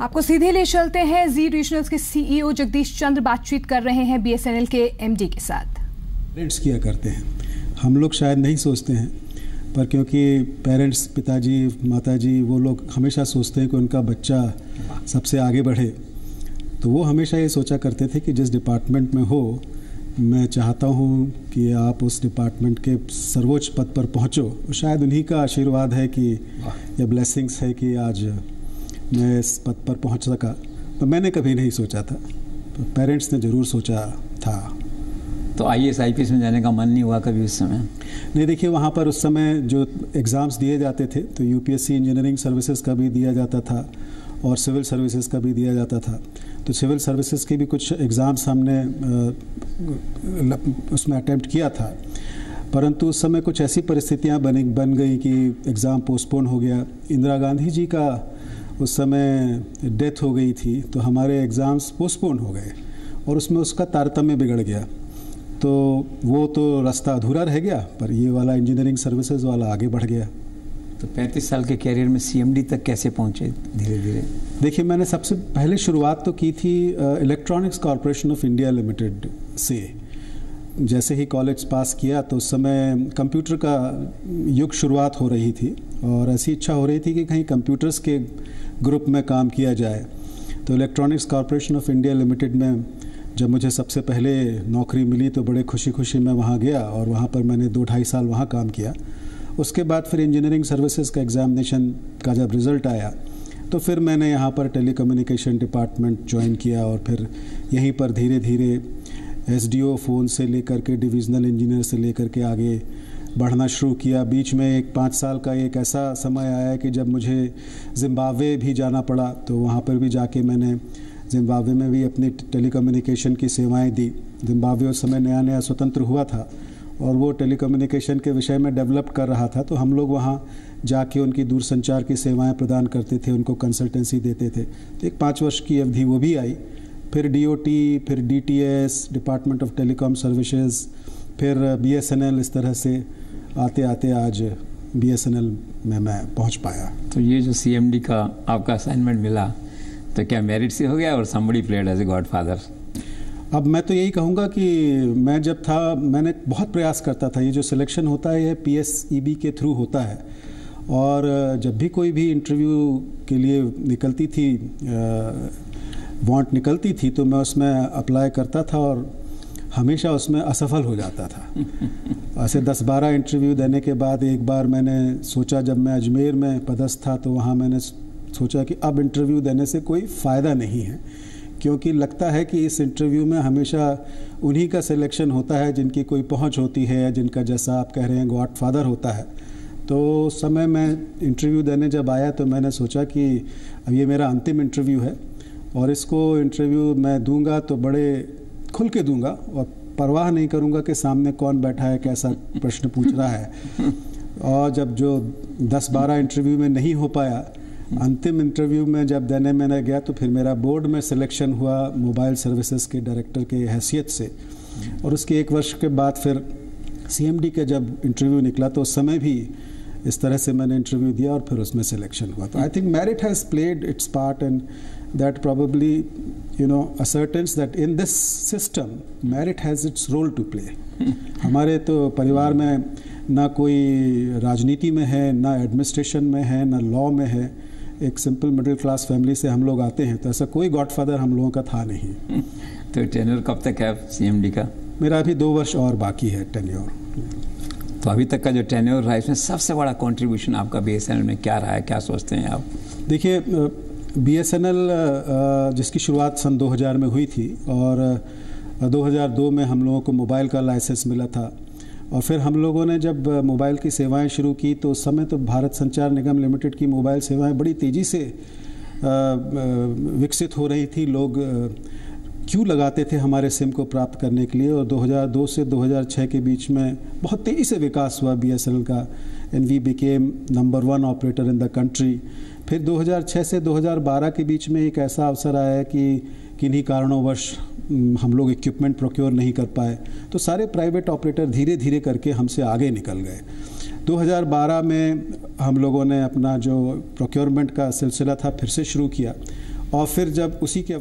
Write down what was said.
आपको सीधे ले चलते हैं। जी रीजनल्स के सीईओ जगदीश चंद्र बातचीत कर रहे हैं बीएसएनएल के एमडी के साथ। पेरेंट्स किया करते हैं, हम लोग शायद नहीं सोचते हैं, पर क्योंकि पेरेंट्स, पिताजी, माताजी, वो लोग हमेशा सोचते हैं कि उनका बच्चा सबसे आगे बढ़े, तो वो हमेशा ये सोचा करते थे कि जिस डिपार्टमेंट में हो, मैं चाहता हूँ कि आप उस डिपार्टमेंट के सर्वोच्च पद पर पहुँचो। शायद उन्हीं का आशीर्वाद है कि या ब्लेसिंग्स है कि आज मैं इस पद पर पहुँच सका। तो मैंने कभी नहीं सोचा था, तो पेरेंट्स ने ज़रूर सोचा था। तो आईएएस आईपीएस में जाने का मन नहीं हुआ कभी उस समय? नहीं, देखिए वहाँ पर उस समय जो एग्ज़ाम्स दिए जाते थे, तो यूपीएससी इंजीनियरिंग सर्विसेज का भी दिया जाता था और सिविल सर्विसेज का भी दिया जाता था। तो सिविल सर्विसेज के भी कुछ एग्ज़ाम्स हमने उसमें अटेम्प्ट किया था, परंतु उस समय कुछ ऐसी परिस्थितियाँ बन गई कि एग्ज़ाम पोस्टपोन हो गया। इंदिरा गांधी जी का उस समय डेथ हो गई थी, तो हमारे एग्ज़ाम्स पोस्टपोन हो गए और उसमें उसका तारतम्य बिगड़ गया, तो वो तो रास्ता अधूरा रह गया, पर ये वाला इंजीनियरिंग सर्विसेज वाला आगे बढ़ गया। तो 35 साल के कैरियर में सीएमडी तक कैसे पहुंचे धीरे धीरे? देखिए, मैंने सबसे पहले शुरुआत तो की थी electronics corporation of India limited से। जैसे ही कॉलेज पास किया तो उस समय कंप्यूटर का युग शुरुआत हो रही थी और ऐसी इच्छा हो रही थी कि कहीं कंप्यूटर्स के ग्रुप में काम किया जाए। तो electronics corporation of India limited में जब मुझे सबसे पहले नौकरी मिली तो बड़े खुशी मैं वहाँ गया और वहाँ पर मैंने 2-2.5 साल वहाँ काम किया। उसके बाद फिर इंजीनियरिंग सर्विसेज का एग्ज़ामिनेशन का जब रिज़ल्ट आया तो फिर मैंने यहाँ पर टेलीकम्युनिकेशन डिपार्टमेंट ज्वाइन किया और फिर यहीं पर धीरे धीरे एसडीओ फ़ोन से लेकर के डिविज़नल इंजीनियर से लेकर के आगे बढ़ना शुरू किया। बीच में एक 5 साल का एक ऐसा समय आया कि जब मुझे ज़िम्बाब्वे भी जाना पड़ा, तो वहाँ पर भी जाके मैंने ज़िम्बाब्वे में भी अपनी टेलीकम्युनिकेशन की सेवाएं दी। ज़िम्बाब्वे उस समय नया स्वतंत्र हुआ था और वो टेलीकम्युनिकेशन के विषय में डेवलप कर रहा था, तो हम लोग वहाँ जाके उनकी दूरसंचार की सेवाएं प्रदान करते थे, उनको कंसल्टेंसी देते थे। तो एक 5 वर्ष की अवधि वो भी आई। फिर डीओटी, फिर DTS, department of telecom services, फिर बीएसएनएल, इस तरह से आते आते आज बीएसएनएल में मैं पहुँच पाया। तो ये जो सीएमडी का आपका असाइनमेंट मिला, तो क्या मेरिट से हो गया और somebody played as a godfather? अब मैं तो यही कहूँगा कि मैं जब था, मैंने बहुत प्रयास करता था। ये जो सिलेक्शन होता है ये पीएसईबी के थ्रू होता है और जब भी कोई भी इंटरव्यू के लिए निकलती थी, वांट निकलती थी, तो मैं उसमें अप्लाई करता था और हमेशा उसमें असफल हो जाता था। ऐसे 10-12 इंटरव्यू देने के बाद एक बार मैंने सोचा, जब मैं अजमेर में पदस्थ था, तो वहाँ मैंने सोचा कि अब इंटरव्यू देने से कोई फ़ायदा नहीं है, क्योंकि लगता है कि इस इंटरव्यू में हमेशा उन्हीं का सिलेक्शन होता है जिनकी कोई पहुंच होती है, जिनका, जैसा आप कह रहे हैं, गॉडफादर होता है। तो उस समय मैं इंटरव्यू देने जब आया तो मैंने सोचा कि अब ये मेरा अंतिम इंटरव्यू है और इसको इंटरव्यू मैं दूंगा तो बड़े खुल के दूंगा और परवाह नहीं करूंगा कि सामने कौन बैठा है, कैसा प्रश्न पूछ रहा है। और जब जो 10-12 इंटरव्यू में नहीं हो पाया, अंतिम इंटरव्यू में जब देने मैंने गया तो फिर मेरा बोर्ड में सिलेक्शन हुआ मोबाइल सर्विसेज के डायरेक्टर के हैसियत से। और उसके 1 वर्ष के बाद फिर सीएमडी के जब इंटरव्यू निकला तो उस समय भी इस तरह से मैंने इंटरव्यू दिया और फिर उसमें सिलेक्शन हुआ। तो I think merit has played it's part and that probably ascertains that in this system merit has its role to play। हमारे तो परिवार में ना कोई राजनीति में है, ना एडमिनिस्ट्रेशन में है, ना लॉ में है। एक सिंपल मिडिल क्लास फैमिली से हम लोग आते हैं, तो ऐसा कोई गॉडफादर हम लोगों का था नहीं। तो टेन्योर कब तक है सीएमडी का? मेरा अभी 2 वर्ष और बाकी है टेन्योर। तो अभी तक का जो टेन्योर रहा है, इसमें सबसे बड़ा कंट्रीब्यूशन आपका बीएसएनएल में क्या रहा है, क्या सोचते हैं आप? देखिए, बीएसएनएल जिसकी शुरुआत सन 2000 में हुई थी और 2002 में हम लोगों को मोबाइल का लाइसेंस मिला था और फिर हम लोगों ने जब मोबाइल की सेवाएं शुरू की तो उस समय तो भारत संचार निगम लिमिटेड की मोबाइल सेवाएं बड़ी तेज़ी से विकसित हो रही थी। लोग क्यों लगाते थे हमारे सिम को प्राप्त करने के लिए और 2002 से 2006 के बीच में बहुत तेज़ी से विकास हुआ बीएसएनएल का and we became number 1 operator in the country. फिर 2006 से 2012 के बीच में एक ऐसा अवसर आया कि किन्हीं कारणोंवश हम लोग इक्विपमेंट प्रोक्योर नहीं कर पाए, तो सारे प्राइवेट ऑपरेटर धीरे धीरे करके हमसे आगे निकल गए। 2012 में हम लोगों ने अपना जो प्रोक्योरमेंट का सिलसिला था फिर से शुरू किया और फिर जब उसी के